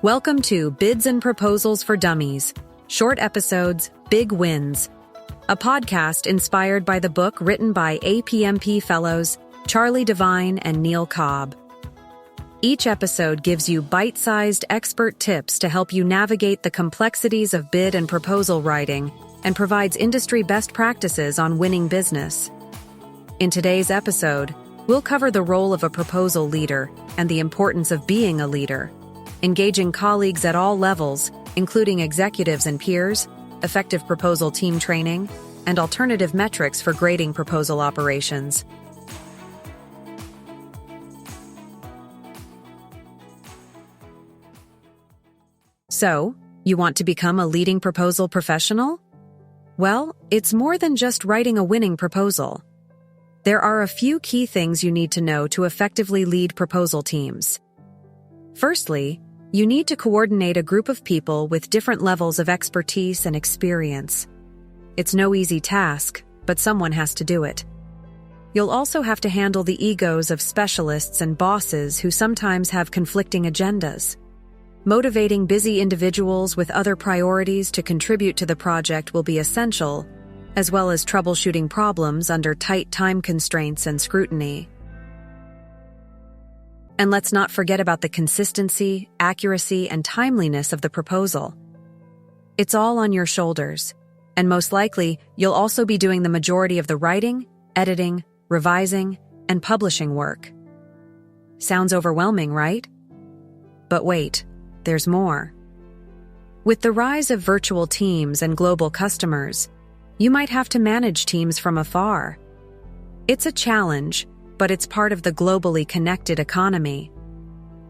Welcome to Bids and Proposals for Dummies, Short Episodes, Big Wins, a podcast inspired by the book written by APMP fellows Charlie Devine and Neil Cobb. Each episode gives you bite-sized expert tips to help you navigate the complexities of bid and proposal writing and provides industry best practices on winning business. In today's episode, we'll cover the role of a proposal leader and the importance of being a leader, engaging colleagues at all levels, including executives and peers, effective proposal team training, and alternative metrics for grading proposal operations. So, you want to become a leading proposal professional? Well, it's more than just writing a winning proposal. There are a few key things you need to know to effectively lead proposal teams. Firstly, you need to coordinate a group of people with different levels of expertise and experience. It's no easy task, but someone has to do it. You'll also have to handle the egos of specialists and bosses who sometimes have conflicting agendas. Motivating busy individuals with other priorities to contribute to the project will be essential, as well as troubleshooting problems under tight time constraints and scrutiny. And let's not forget about the consistency, accuracy, and timeliness of the proposal. It's all on your shoulders, and most likely, you'll also be doing the majority of the writing, editing, revising, and publishing work. Sounds overwhelming, right? But wait, there's more. With the rise of virtual teams and global customers, you might have to manage teams from afar. It's a challenge, but it's part of the globally connected economy.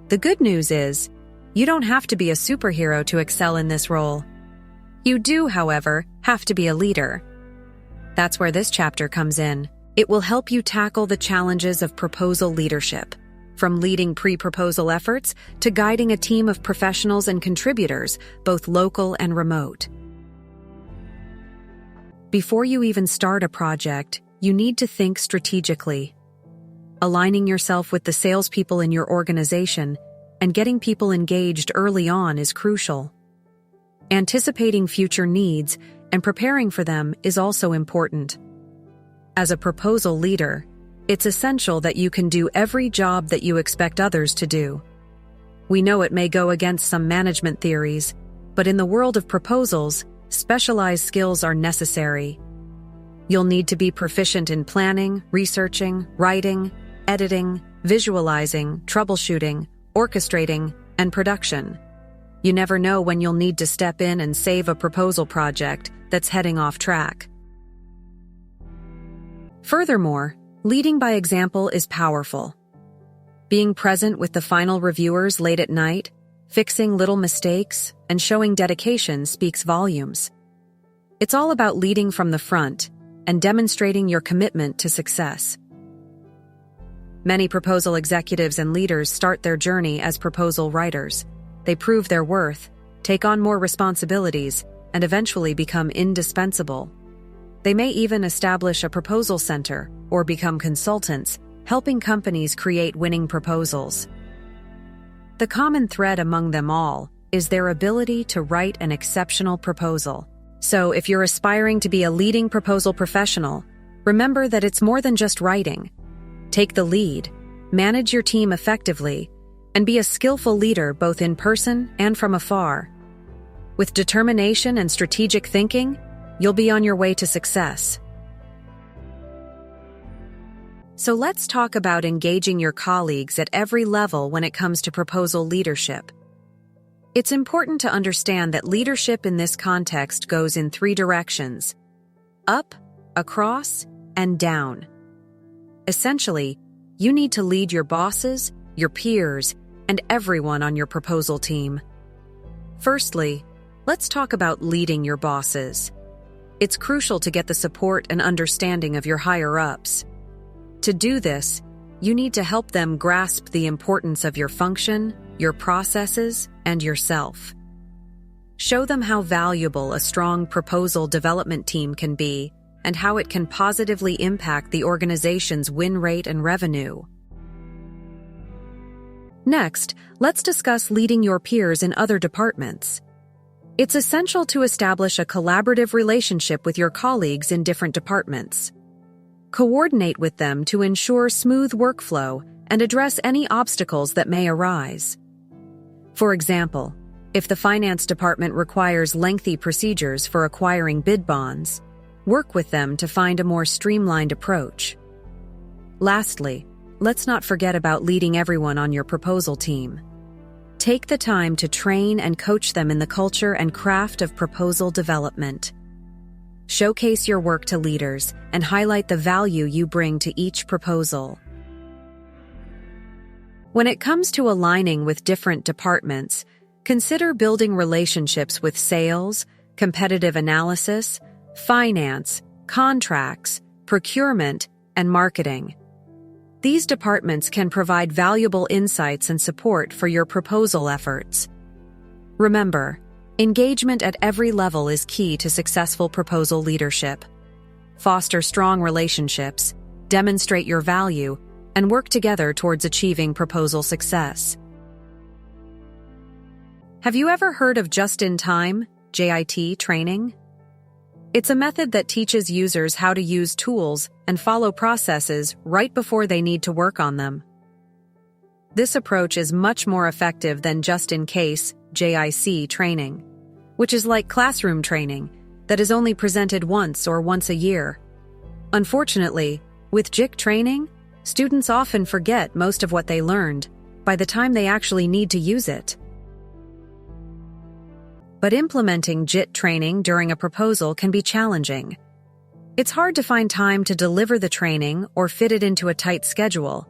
The good news is, you don't have to be a superhero to excel in this role. You do, however, have to be a leader. That's where this chapter comes in. It will help you tackle the challenges of proposal leadership, from leading pre-proposal efforts to guiding a team of professionals and contributors, both local and remote. Before you even start a project, you need to think strategically. Aligning yourself with the salespeople in your organization and getting people engaged early on is crucial. Anticipating future needs and preparing for them is also important. As a proposal leader, it's essential that you can do every job that you expect others to do. We know it may go against some management theories, but in the world of proposals, specialized skills are necessary. You'll need to be proficient in planning, researching, writing, editing, visualizing, troubleshooting, orchestrating, and production. You never know when you'll need to step in and save a proposal project that's heading off track. Furthermore, leading by example is powerful. Being present with the final reviewers late at night, fixing little mistakes, and showing dedication speaks volumes. It's all about leading from the front and demonstrating your commitment to success. Many proposal executives and leaders start their journey as proposal writers. They prove their worth, take on more responsibilities, and eventually become indispensable. They may even establish a proposal center or become consultants, helping companies create winning proposals. The common thread among them all is their ability to write an exceptional proposal. So if you're aspiring to be a leading proposal professional, remember that it's more than just writing. Take the lead, manage your team effectively, and be a skillful leader both in person and from afar. With determination and strategic thinking, you'll be on your way to success. So let's talk about engaging your colleagues at every level when it comes to proposal leadership. It's important to understand that leadership in this context goes in three directions: up, across, and down. Essentially, you need to lead your bosses, your peers, and everyone on your proposal team. Firstly, let's talk about leading your bosses. It's crucial to get the support and understanding of your higher-ups. To do this, you need to help them grasp the importance of your function, your processes, and yourself. Show them how valuable a strong proposal development team can be and how it can positively impact the organization's win rate and revenue. Next, let's discuss leading your peers in other departments. It's essential to establish a collaborative relationship with your colleagues in different departments. Coordinate with them to ensure smooth workflow and address any obstacles that may arise. For example, if the finance department requires lengthy procedures for acquiring bid bonds, work with them to find a more streamlined approach. Lastly, let's not forget about leading everyone on your proposal team. Take the time to train and coach them in the culture and craft of proposal development. Showcase your work to leaders and highlight the value you bring to each proposal. When it comes to aligning with different departments, consider building relationships with sales, competitive analysis, finance, contracts, procurement, and marketing. These departments can provide valuable insights and support for your proposal efforts. Remember, engagement at every level is key to successful proposal leadership. Foster strong relationships, demonstrate your value, and work together towards achieving proposal success. Have you ever heard of Just-in-Time, JIT, training? It's a method that teaches users how to use tools and follow processes right before they need to work on them. This approach is much more effective than just-in-case, JIC, training, which is like classroom training that is only presented once or once a year. Unfortunately, with JIC training, students often forget most of what they learned by the time they actually need to use it. But implementing JIT training during a proposal can be challenging. It's hard to find time to deliver the training or fit it into a tight schedule.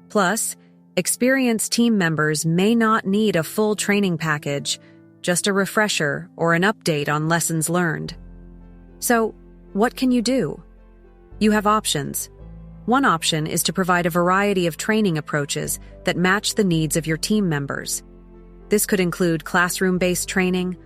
Plus, experienced team members may not need a full training package, just a refresher or an update on lessons learned. So, what can you do? You have options. One option is to provide a variety of training approaches that match the needs of your team members. This could include classroom-based training,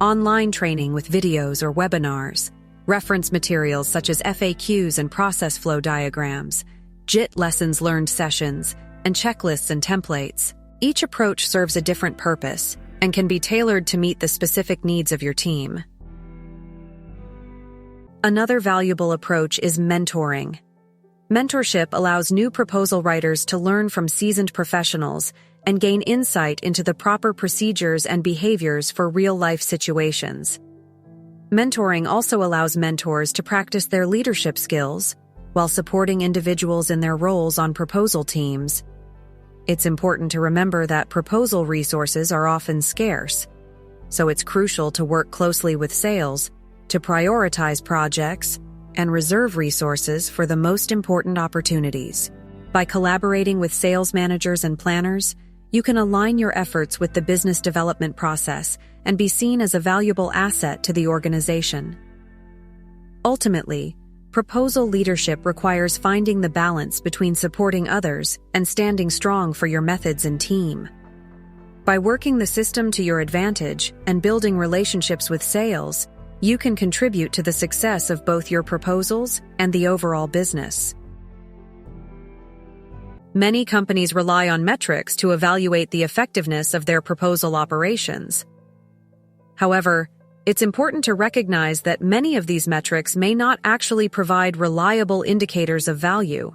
online training with videos or webinars, reference materials such as FAQs and process flow diagrams, JIT lessons learned sessions, and checklists and templates. Each approach serves a different purpose and can be tailored to meet the specific needs of your team. Another valuable approach is mentoring. Mentorship allows new proposal writers to learn from seasoned professionals and gain insight into the proper procedures and behaviors for real-life situations. Mentoring also allows mentors to practice their leadership skills while supporting individuals in their roles on proposal teams. It's important to remember that proposal resources are often scarce, so it's crucial to work closely with sales to prioritize projects and reserve resources for the most important opportunities. By collaborating with sales managers and planners, you can align your efforts with the business development process and be seen as a valuable asset to the organization. Ultimately, proposal leadership requires finding the balance between supporting others and standing strong for your methods and team. By working the system to your advantage and building relationships with sales, you can contribute to the success of both your proposals and the overall business. Many companies rely on metrics to evaluate the effectiveness of their proposal operations. However, it's important to recognize that many of these metrics may not actually provide reliable indicators of value.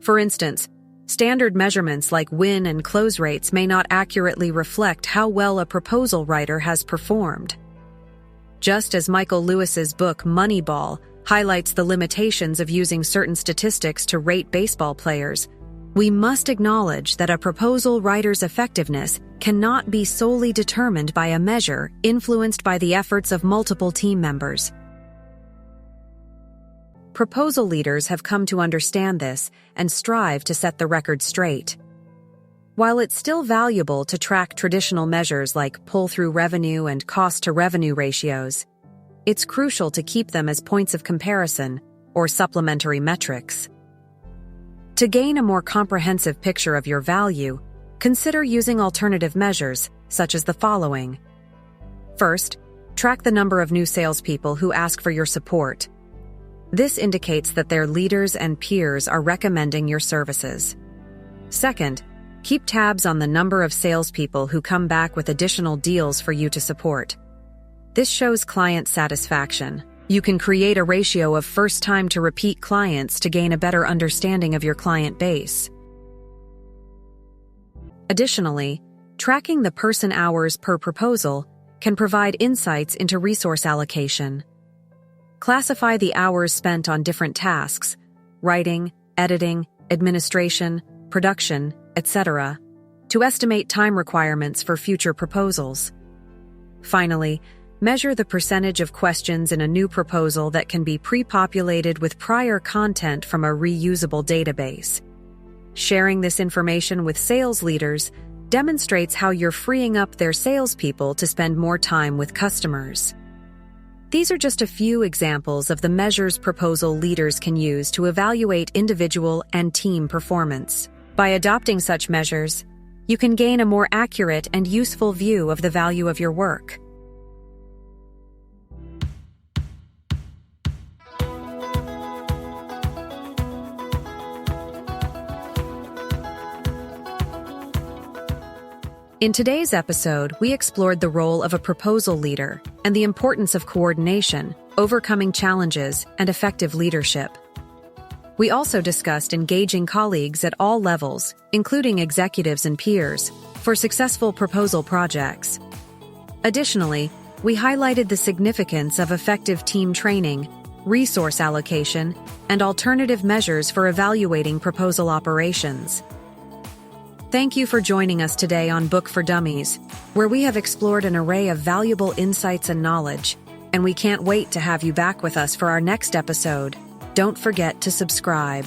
For instance, standard measurements like win and close rates may not accurately reflect how well a proposal writer has performed. Just as Michael Lewis's book Moneyball highlights the limitations of using certain statistics to rate baseball players, we must acknowledge that a proposal writer's effectiveness cannot be solely determined by a measure influenced by the efforts of multiple team members. Proposal leaders have come to understand this and strive to set the record straight. While it's still valuable to track traditional measures like pull-through revenue and cost-to-revenue ratios, it's crucial to keep them as points of comparison or supplementary metrics. To gain a more comprehensive picture of your value, consider using alternative measures, such as the following. First, track the number of new salespeople who ask for your support. This indicates that their leaders and peers are recommending your services. Second, Keep tabs on the number of salespeople who come back with additional deals for you to support. This shows client satisfaction. You can create a ratio of first-time to repeat clients to gain a better understanding of your client base. Additionally, tracking the person hours per proposal can provide insights into resource allocation. Classify the hours spent on different tasks, writing, editing, administration, production, etc., to estimate time requirements for future proposals. Finally, measure the percentage of questions in a new proposal that can be pre-populated with prior content from a reusable database. Sharing this information with sales leaders demonstrates how you're freeing up their salespeople to spend more time with customers. These are just a few examples of the measures proposal leaders can use to evaluate individual and team performance. By adopting such measures, you can gain a more accurate and useful view of the value of your work. In today's episode, we explored the role of a proposal leader and the importance of coordination, overcoming challenges, and effective leadership. We also discussed engaging colleagues at all levels, including executives and peers, for successful proposal projects. Additionally, we highlighted the significance of effective team training, resource allocation, and alternative measures for evaluating proposal operations. Thank you for joining us today on Book for Dummies, where we have explored an array of valuable insights and knowledge, and we can't wait to have you back with us for our next episode. Don't forget to subscribe.